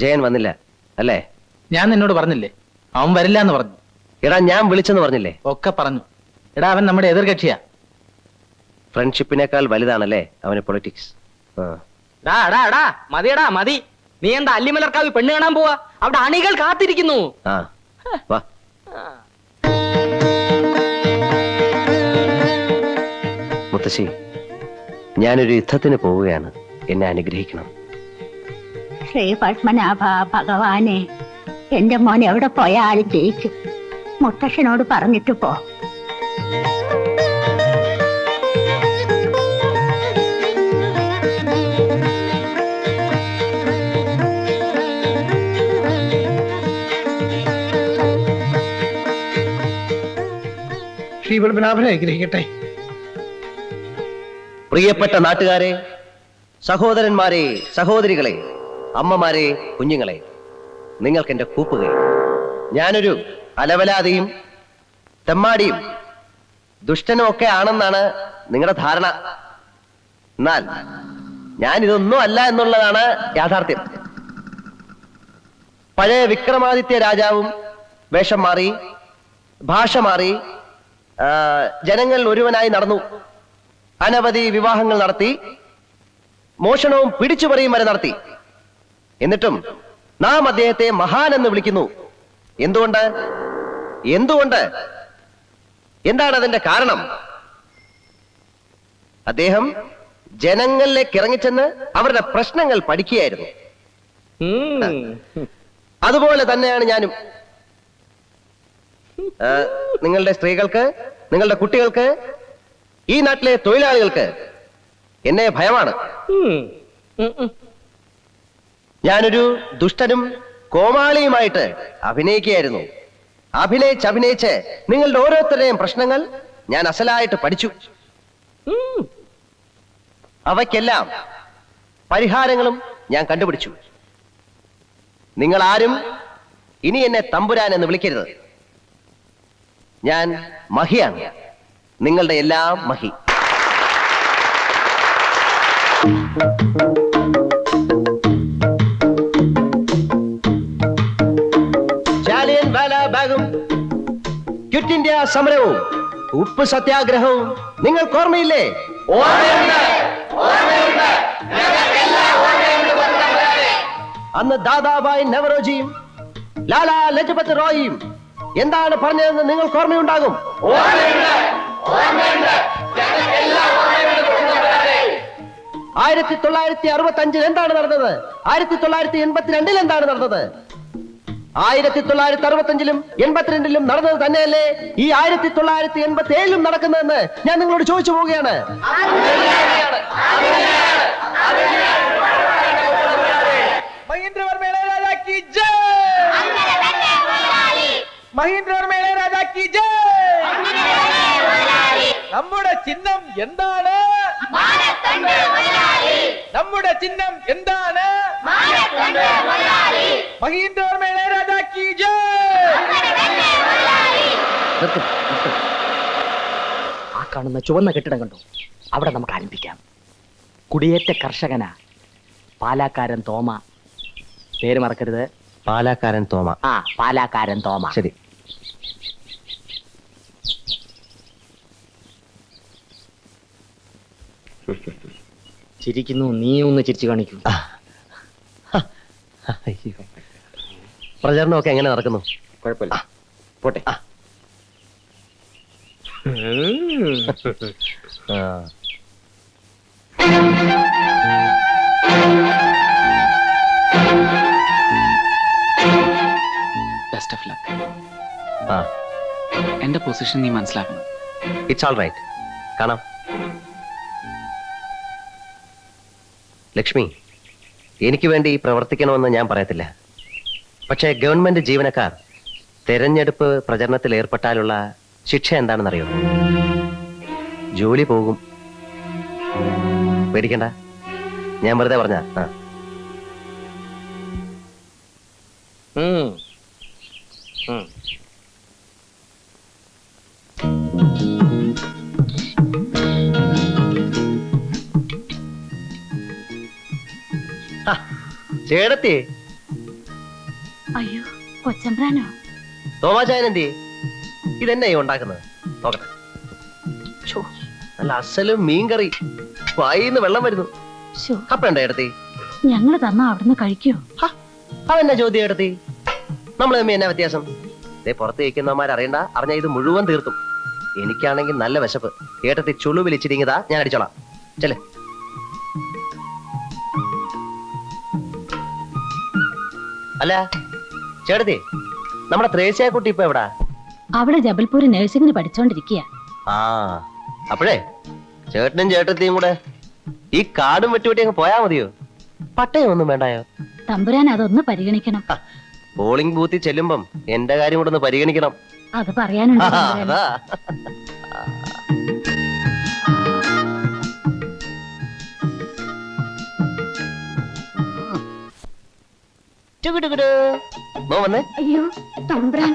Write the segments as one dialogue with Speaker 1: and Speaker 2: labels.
Speaker 1: ജയൻ വന്നില്ല അല്ലേ?
Speaker 2: ഞാൻ നിന്നോട് പറഞ്ഞില്ലേ അവൻ വരില്ല എന്ന് പറഞ്ഞു.
Speaker 1: എടാ ഞാൻ വിളിച്ചെന്ന് പറഞ്ഞില്ലേ?
Speaker 2: ഒക്കെ പറഞ്ഞു. എടാ അവൻ നമ്മുടെ എതിർകക്ഷിയാ.
Speaker 1: ഫ്രണ്ട്ഷിപ്പിനേക്കാൾ വലുതാണല്ലേ അവന് പൊളിറ്റിക്സ്.
Speaker 3: മതിയടാ മതി. നീ എന്താ അല്ലിമലർക്കാവ് പെണ്ണ് കാണാൻ പോവാ? അവിടെ അണികൾ കാത്തിരിക്കുന്നു.
Speaker 1: ആ വാ. മുത്തശ്ശി, ഞാനൊരു യുദ്ധത്തിന് പോവുകയാണ്. എന്നെ അനുഗ്രഹിക്കണം.
Speaker 4: ശ്രീ പത്മനാഭ ഭഗവാനെ, എന്റെ മോൻ എവിടെ പോയാലും ജയിക്കും. മുത്തശ്ശനോട് പറഞ്ഞിട്ട് പോ.
Speaker 5: ശ്രീ പത്മനാഭനെ അനുഗ്രഹിക്കട്ടെ.
Speaker 1: പ്രിയപ്പെട്ട നാട്ടുകാരെ, സഹോദരന്മാരെ, സഹോദരികളെ, അമ്മമാരെ, കുഞ്ഞുങ്ങളെ, നിങ്ങൾക്ക് എന്റെ കൂപ്പുകൈ. ഞാനൊരു അലവലാതിയും തെമ്മാടിയും ദുഷ്ടനും ഒക്കെ ആണെന്നാണ് നിങ്ങളുടെ ധാരണ. എന്നാൽ ഞാൻ ഇതൊന്നും അല്ല എന്നുള്ളതാണ് യാഥാർത്ഥ്യം. പഴയ വിക്രമാദിത്യ രാജാവും വേഷം മാറി, ഭാഷ മാറി, ജനങ്ങൾ ഒരുവനായി നടന്നു. അനവധി വിവാഹങ്ങൾ നടത്തി, മോഷണവും പിടിച്ചുപറിയും വരെ നടത്തി. എന്നിട്ടും നാം അദ്ദേഹത്തെ മഹാൻ എന്ന് വിളിക്കുന്നു. എന്തുകൊണ്ട്? എന്തുകൊണ്ട്? എന്താണ് അതിന്റെ കാരണം? അദ്ദേഹം ജനങ്ങളിലേക്ക് ഇറങ്ങിച്ചെന്ന് അവരുടെ പ്രശ്നങ്ങൾ പഠിക്കുകയായിരുന്നു. അതുപോലെ തന്നെയാണ് ഞാനും. നിങ്ങളുടെ സ്ത്രീകൾക്ക്, നിങ്ങളുടെ കുട്ടികൾക്ക്, ഈ നാട്ടിലെ തൊഴിലാളികൾക്ക് എന്നെ ഭയമാണ്. ഞാനൊരു ദുഷ്ടനും കോമാളിയുമായിട്ട് അഭിനയിക്കുകയായിരുന്നു. അഭിനയിച്ച് നിങ്ങളുടെ ഓരോരുത്തരുടെയും പ്രശ്നങ്ങൾ ഞാൻ അസലായിട്ട് പഠിച്ചു. അവയ്ക്കെല്ലാം പരിഹാരങ്ങളും ഞാൻ കണ്ടുപിടിച്ചു. നിങ്ങൾ ആരും ഇനി എന്നെ തമ്പുരാൻ എന്ന് വിളിക്കരുത്. ഞാൻ മഹിയാണ്, നിങ്ങളുടെ എല്ലാം മഹി. ജാലിയൻ വാലാബാഗും ക്വിറ്റ് ഇന്ത്യ സമരവും ഉപ്പ് സത്യാഗ്രഹവും നിങ്ങൾക്ക് ഓർമ്മയില്ലേ? അന്ന് ദാദാഭായ് നവറോജിയും ലാലാ ലജ്പത് റോയിയും എന്താണ് പറഞ്ഞതെന്ന് നിങ്ങൾക്ക് ഓർമ്മയുണ്ടാകും. 1965 എന്താണ് നടന്നത്? 1982 എന്താണ് നടന്നത്? 1965 82 നടന്നത് തന്നെയല്ലേ ഈ 1987 നടക്കുന്നതെന്ന് ഞാൻ നിങ്ങളോട് ചോദിച്ചു പോവുകയാണ്.
Speaker 5: മഹീന്ദ്രവർമ്മ രാജാ കി ജയ്! മഹീന്ദ്രവർമ്മ രാജാ കി ജയ്! നമ്മുടെ ചിഹ്നം എന്താണ്? നമ്മുടെ ചിഹ്നം എന്താണ്? മഹീന്ദ്രവർമ്മ രാജാ കി ജയ്!
Speaker 3: ആ കാണുന്ന ചുവന്ന കെട്ടിടം കണ്ടോ? അവിടെ നമുക്ക് ആരംഭിക്കാം. കുടിയേറ്റ കർഷകനാ, പാലാക്കാരൻ തോമ. പേര് മറക്കരുത്.
Speaker 1: പാലാക്കാരൻ തോമ.
Speaker 3: ആ, പാലാക്കാരൻ തോമ.
Speaker 1: ശരി.
Speaker 3: ചിരിക്കുന്നു. നീ ഒന്ന് ചിരിച്ചു കാണിക്കൂ.
Speaker 1: പ്രചരണമൊക്കെ എങ്ങനെ നടക്കുന്നു?
Speaker 3: കുഴപ്പമില്ല, പോട്ടെ.
Speaker 6: Best of luck. എന്റെ പൊസിഷൻ നീ മനസ്സിലാക്കണം.
Speaker 1: It's all right. കാണാം. ലക്ഷ്മി, എനിക്ക് വേണ്ടി പ്രവർത്തിക്കണമെന്ന് ഞാൻ പറയത്തില്ല. പക്ഷേ ഗവൺമെന്റ് ജീവനക്കാർ തെരഞ്ഞെടുപ്പ് പ്രചരണത്തിൽ ഏർപ്പെട്ടാലുള്ള ശിക്ഷ എന്താണെന്നറിയോ? ജോലി പോകും. പേടിക്കണ്ട, ഞാൻ വെറുതെ പറഞ്ഞ. ചേടത്തി,
Speaker 4: അയ്യോ കൊച്ചമ്പ്രാനോ?
Speaker 1: തോമാചായനെന്തി ഇതെന്നെ ഈ ഉണ്ടാക്കുന്നത് നോക്കട്ടെ. ഛോ, നല്ല അസലും മീൻകറി, വായിന്ന് വെള്ളം വരുന്നു.
Speaker 4: ശോ,
Speaker 1: അപ്പണ്ട എടുത്തി
Speaker 4: ഞങ്ങള് തന്നാ അവിടുന്ന് കഴിക്കോ?
Speaker 1: അതെന്നാ ചോദ്യം എടുത്തി? നമ്മൾ തമ്മി എന്നാ വ്യത്യാസം? ഇതേ പുറത്ത് വയ്ക്കുന്നവന്മാരറിയണ്ട, അറിഞ്ഞ ഇത് മുഴുവൻ തീർത്തും. എനിക്കാണെങ്കിൽ നല്ല വിശപ്പ്. ഏട്ടത്തി ചുളു വിളിച്ചിരിങ്ങതാ, ഞാൻ അടിച്ചോളാം. ചെല്ലേ. അല്ല ചേട്ടത്തി, നമ്മുടെ ത്രേസ്യ കുട്ടി ഇപ്പൊ എവിടാ?
Speaker 4: അവിടെ ജബൽപൂർ നഴ്സിംഗിന് പഠിച്ചോണ്ടിരിക്കുക.
Speaker 1: ആ അപ്പോഴേ ചേട്ടനും ചേട്ടത്തിയും കൂടെ ഈ കാടും വെട്ടുവെട്ടി അങ്ങ് പോയാ മതിയോ? പട്ടയം ഒന്നും വേണ്ടായോ?
Speaker 4: തമ്പുരാൻ അതൊന്ന് പരിഗണിക്കണം.
Speaker 1: പോളിംഗ് ബൂത്തിൽ ചെല്ലുമ്പം എന്റെ കാര്യം കൂടെ ഒന്ന് പരിഗണിക്കണം.
Speaker 4: അത് പറയാനുണ്ട് തമ്പുരാന്.
Speaker 1: അതാ. ടുകുടുകുടു. മോ വന്നേ.
Speaker 4: അയ്യോ തമ്പുരാൻ.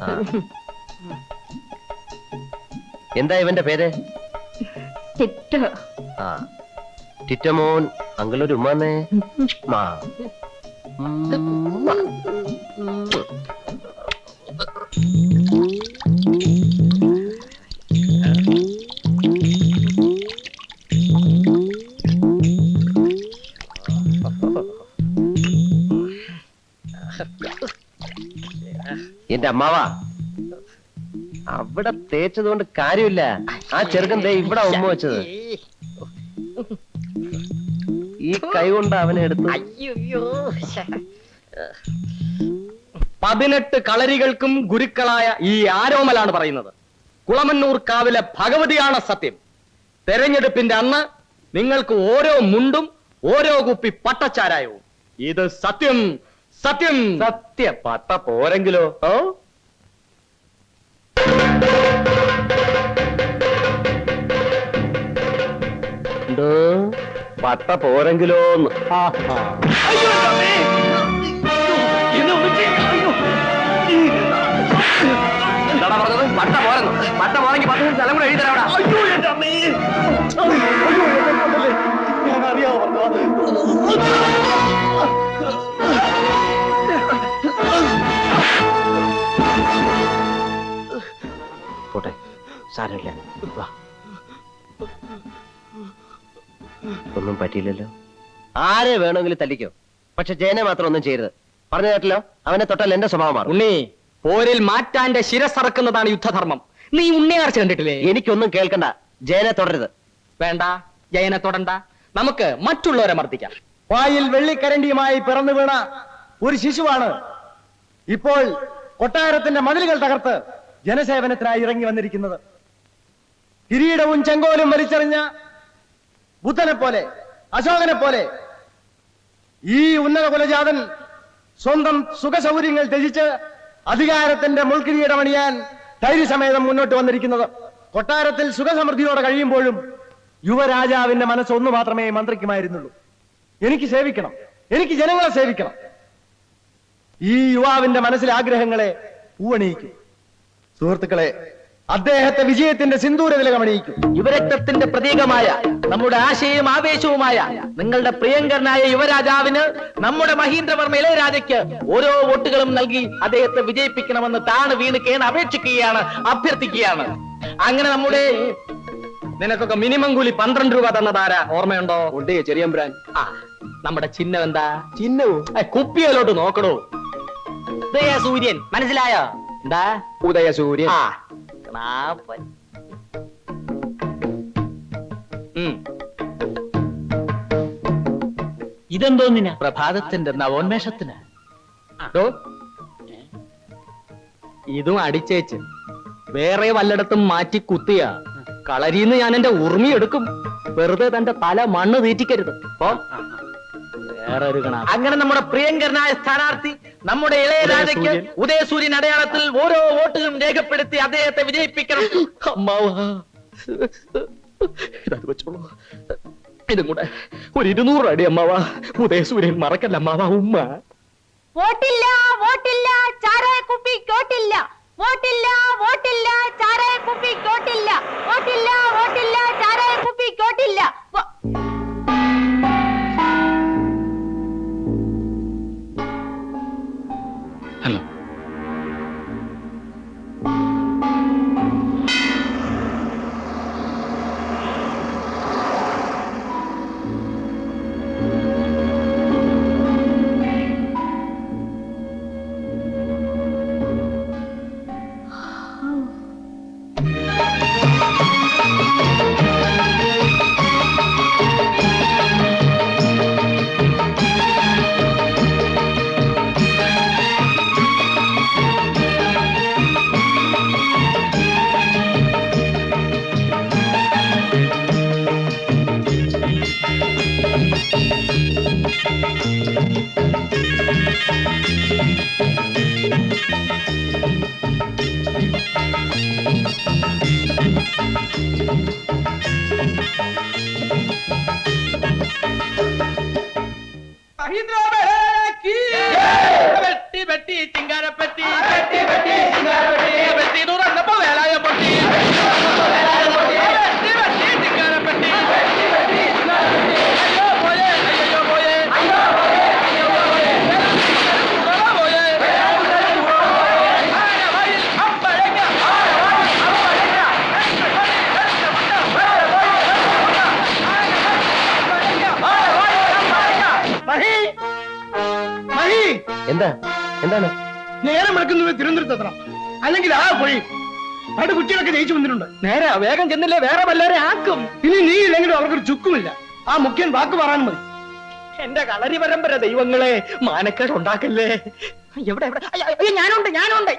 Speaker 1: ആ. എന്താ ഇവന്റെ പേര്?
Speaker 4: തിട്ടോ.
Speaker 1: ആ ടിറ്റമോൻ അങ്കിളൊരു ഉമ്മാന്നേ. മാ. ഉമ്മ. എന്റെ അമ്മാവാ, അവിടെ തേച്ചത് കൊണ്ട് കാര്യമില്ല. ആ ചെറുക്കൻ ദേ ഇവിടെ ഉമ്മ വെച്ചത്. ഈ കൈ കൊണ്ട് അവനെ എടുത്തു.
Speaker 3: 18 കളരികൾക്കും ഗുരുക്കളായ ഈ ആരോമലാണ് പറയുന്നത്. കുളമന്നൂർ കാവിലെ ഭഗവതിയാണ് സത്യം. തെരഞ്ഞെടുപ്പിന്റെ അന്ന് നിങ്ങൾക്ക് ഓരോ മുണ്ടും ഓരോ കുപ്പി പട്ടച്ചാരായവും. ഇത് സത്യം സത്യം സത്യ. പട്ട പോരെങ്കിലോ? ഓ പട്ട പോരെങ്കിലോന്ന്. എന്താടാ പറഞ്ഞത്? പട്ട പോരെന്നു? പട്ട പോരെങ്കിൽ 10 സ്ഥലം കൂടെ എഴുതി തരാം.
Speaker 1: പോട്ടെ, സാരമില്ല. വാ. ഒന്നും പറ്റിയില്ലല്ലോ. ആരെ വേണമെങ്കിലും തല്ലിക്കോ, പക്ഷെ ജയനെ മാത്രം ഒന്നും ചെയ്യരുത്. പറഞ്ഞു കേട്ടല്ലോ, അവനെ തൊട്ടാൽ എന്റെ സ്വഭാവം മാറും.
Speaker 3: ഉണ്ണി, പോരിൽ മാറ്റാന്റെ ശിരസറക്കുന്നതാണ് യുദ്ധധർമ്മം. നീ ഉണ്ണിയാർച്ച കണ്ടിട്ടില്ലേ?
Speaker 1: എനിക്കൊന്നും കേൾക്കണ്ട. ജയനെ തുടരുത്.
Speaker 3: വേണ്ട, ജയനെ തൊടണ്ട. നമുക്ക് മറ്റുള്ളവരെ മർദ്ദിക്കാം. വായിൽ വെള്ളിക്കരണ്ടിയുമായി പിറന്നു വീണ ഒരു ശിശുവാണ് ഇപ്പോൾ കൊട്ടാരത്തിന്റെ മതിലുകൾ തകർത്ത് ജനസേവനത്തിനായി ഇറങ്ങി വന്നിരിക്കുന്നത്. കിരീടവും ചെങ്കോലും വലിച്ചെറിഞ്ഞ ബുദ്ധനെ പോലെ, അശോകനെ പോലെ ഈ ഉന്നത കുലജാതൻ സ്വന്തം സുഖസൗകര്യങ്ങൾ ത്യജിച്ച് അധികാരത്തിന്റെ മുൾക്കിരീടമണിയാൻ ധൈര്യസമേതം മുന്നോട്ട് വന്നിരിക്കുന്നത്. കൊട്ടാരത്തിൽ സുഖസമൃദ്ധിയോടെ കഴിയുമ്പോഴും യുവരാജാവിന്റെ മനസ്സ് ഒന്നു മാത്രമേ മന്ത്രിക്കുമായിരുന്നുള്ളൂ: എനിക്ക് സേവിക്കണം, എനിക്ക് ജനങ്ങളെ സേവിക്കണം. ഈ യുവാവിന്റെ മനസ്സിലെ ആഗ്രഹങ്ങളെ പൂവണിയിക്കും. സുഹൃത്തുക്കളെ, അദ്ദേഹത്തെ വിജയത്തിന്റെ സിന്ദൂര തിലകമണിയിക്കും. യുവരക്തത്തിന്റെ പ്രതീകമായ, നമ്മുടെ ആശയവും ആവേശവുമായ നിങ്ങളുടെ പ്രിയങ്കരനായ യുവരാജാവിന്, നമ്മുടെ മഹീന്ദ്രവർമ്മ ഇളയരാജയ്ക്ക് ഓരോ വോട്ടുകളും നൽകി അദ്ദേഹത്തെ വിജയിപ്പിക്കണമെന്ന് താണ് വീണ് കേണ് അപേക്ഷിക്കുകയാണ്, അഭ്യർത്ഥിക്കുകയാണ്. അങ്ങനെ നമ്മുടെ നിനക്കൊക്കെ മിനിമം കൂലി 12 രൂപ തന്നതാരാ ഓർമ്മയുണ്ടോ? ഉണ്ട് ചെറിയമ്പ്രാൻ. ആ, നമ്മുടെ ചിഹ്നം എന്താ? ചിഹ്നവും കുപ്പിയിലോട്ട് നോക്കണോ. ഉദയസൂര്യൻ, മനസ്സിലായോ? എന്താ ഉദയസൂര്യൻ? ആ,
Speaker 2: ഇതെന്തോന്നിനാ? പ്രഭാതത്തിന്റെ നവോന്മേഷത്തിന്.
Speaker 3: ഇതും അടിച്ചേച്ച് വേറെ വല്ലയിടത്തും മാറ്റി കുത്തിയ കളരിന്ന് ഞാൻ എന്റെ ഉറുമി എടുക്കും. വെറുതെ തന്റെ തല മണ്ണ് തീറ്റിക്കരുത്. വേറൊരു കണ. അങ്ങനെ നമ്മുടെ പ്രിയങ്കരനായ സ്ഥാനാർത്ഥി നമ്മുടെ ഇളയരാജയ്ക്ക് ഉദയസൂര്യൻ അടയാളത്തിൽ ഓരോ വോട്ടുകളും രേഖപ്പെടുത്തി അദ്ദേഹത്തെ വിജയിപ്പിക്കണം. അമ്മാവാ, ഇതത് വെച്ചോളൂ. ഇതും കൂടെ ഒരു 200 അടി അമ്മാവാ. ഉദയസൂര്യൻ മറക്കല്ല അമ്മാവാ. ഉമ്മ
Speaker 4: വോട്ടില്ല, വോട്ടില്ല, ചാരായ കുപ്പി കോട്ടില്ല. വോട്ടില്ല, വോട്ടില്ല, ചാരായ കുപ്പി കോട്ടില്ല. വോട്ടില്ല, വോട്ടില്ല, ചാരായ കുപ്പി കോട്ടില്ല.
Speaker 6: ഹലോ
Speaker 5: മഹീന്ദ്ര മേള കീ വെട്ടി വെട്ടി ചിങ്കാരപ്പെട്ടി വെട്ടി വെട്ടി ചിങ്കാരപ്പെട്ടി വെട്ടി തുറന്നപ്പോ വേലായ പൊട്ടി വെട്ടി വെട്ടി ചിങ്കാരപ്പെട്ടി വെട്ടി വെട്ടി ചിങ്കാരപ്പെട്ടി അയ്യോ പോയേ അയ്യോ പോയേ അയ്യോ പോയേ അയ്യോ പോയേ വേലാ പോയേ ആനവയിൽ അമ്പഴങ്ങ ആനവയിൽ അമ്പഴങ്ങ മഹി മഹി
Speaker 1: എന്താ എന്താണ്
Speaker 5: നേരം എടുക്കുന്നത് തിരുവനന്തപുരത്ത് എത്തണം അല്ലെങ്കിൽ ആ പോയി അവിടെ കുട്ടികളൊക്കെ ജയിച്ചു വന്നിട്ടുണ്ട് നേരെ വേഗം ചെന്നില്ലേ വേറെ വല്ലവരെ ആക്കും ഇനി നീ ഇല്ലെങ്കിലും അവർക്കൊരു ചുക്കുമില്ല ആ മുഖ്യൻ വാക്ക് പറയാൻ മതി എന്റെ കളരി പരമ്പര ദൈവങ്ങളെ മാനക്കേട് ഉണ്ടാക്കല്ലേ എവിടെ എവിടെ ഞാനുണ്ട്